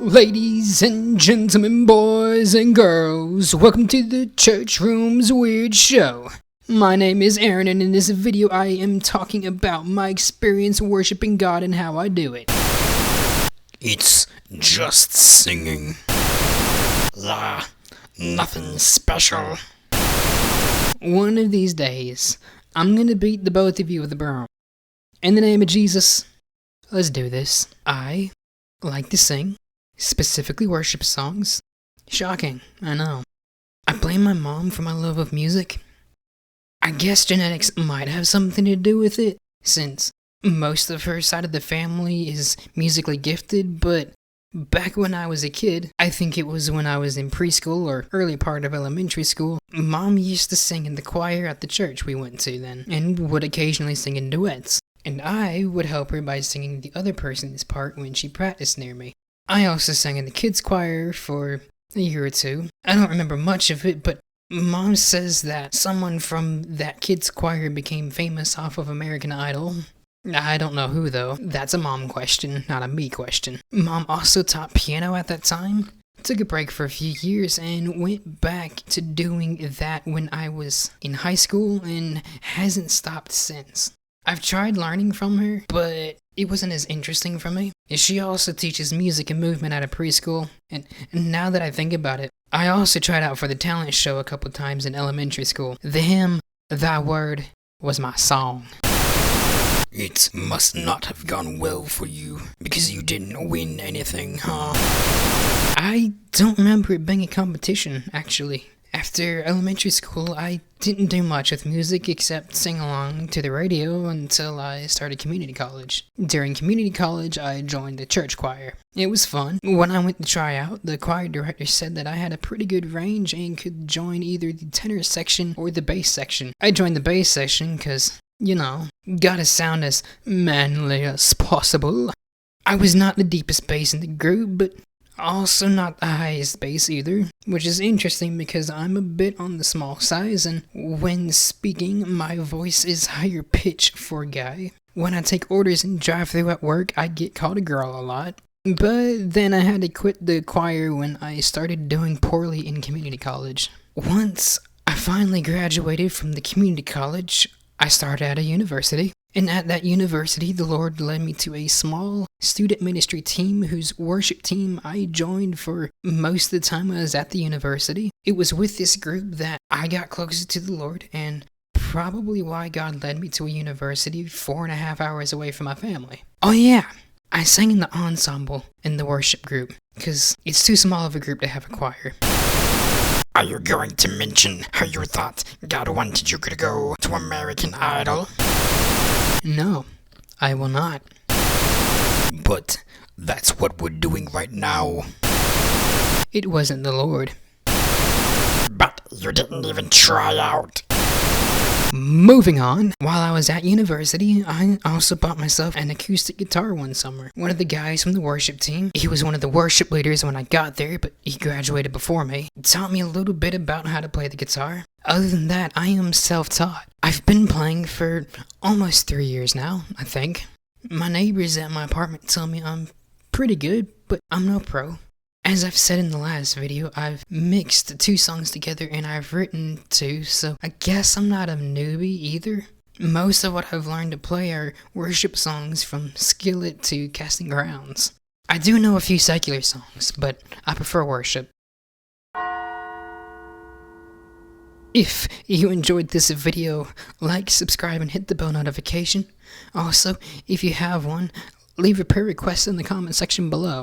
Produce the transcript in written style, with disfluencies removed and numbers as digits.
Ladies and gentlemen, boys and girls, welcome to the Church Room's Weird Show. My name is Aaron, and in this video I am talking about my experience worshiping God and how I do it. It's just singing. Nothing special. One of these days, I'm gonna beat the both of you with a broom. In the name of Jesus, let's do this. I like to sing, specifically worship songs. Shocking, I know. I blame my mom for my love of music. I guess genetics might have something to do with it, since most of her side of the family is musically gifted, but back when I was a kid, I think it was when I was in preschool or early part of elementary school, Mom used to sing in the choir at the church we went to then, and would occasionally sing in duets. And I would help her by singing the other person's part when she practiced near me. I also sang in the kids' choir for a year or two. I don't remember much of it, but Mom says that someone from that kids' choir became famous off of American Idol. I don't know who though. That's a mom question, not a me question. Mom also taught piano at that time. Took a break for a few years and went back to doing that when I was in high school and hasn't stopped since. I've tried learning from her, but it wasn't as interesting for me. She also teaches music and movement at a preschool, and now that I think about it, I also tried out for the talent show a couple times in elementary school. The hymn, Thy Word, was my song. It must not have gone well for you, because you didn't win anything, huh? I don't remember it being a competition, actually. After elementary school, I didn't do much with music except sing along to the radio until I started community college. During community college, I joined the church choir. It was fun. When I went to try out, the choir director said that I had a pretty good range and could join either the tenor section or the bass section. I joined the bass section because, gotta sound as manly as possible. I was not the deepest bass in the group, but also not the highest bass either, which is interesting because I'm a bit on the small size, and when speaking, my voice is higher pitch for a guy. When I take orders and drive through at work, I get called a girl a lot. But then I had to quit the choir when I started doing poorly in community college. Once I finally graduated from the community college, I started at a university. And at that university, the Lord led me to a small student ministry team whose worship team I joined for most of the time I was at the university. It was with this group that I got closer to the Lord, and probably why God led me to a university 4.5 hours away from my family. Oh yeah, I sang in the ensemble in the worship group, because it's too small of a group to have a choir. Are you going to mention how you thought God wanted you to go to American Idol? No, I will not. But that's what we're doing right now. It wasn't the Lord. But you didn't even try out. Moving on, while I was at university, I also bought myself an acoustic guitar one summer. One of the guys from the worship team, he was one of the worship leaders when I got there, but he graduated before me, taught me a little bit about how to play the guitar. Other than that, I am self-taught. I've been playing for almost 3 years now, I think. My neighbors at my apartment tell me I'm pretty good, but I'm no pro. As I've said in the last video, I've mixed 2 songs together and I've written 2, so I guess I'm not a newbie either. Most of what I've learned to play are worship songs from Skillet to Casting Crowns. I do know a few secular songs, but I prefer worship. If you enjoyed this video, like, subscribe, and hit the bell notification. Also, if you have one, leave a prayer request in the comment section below.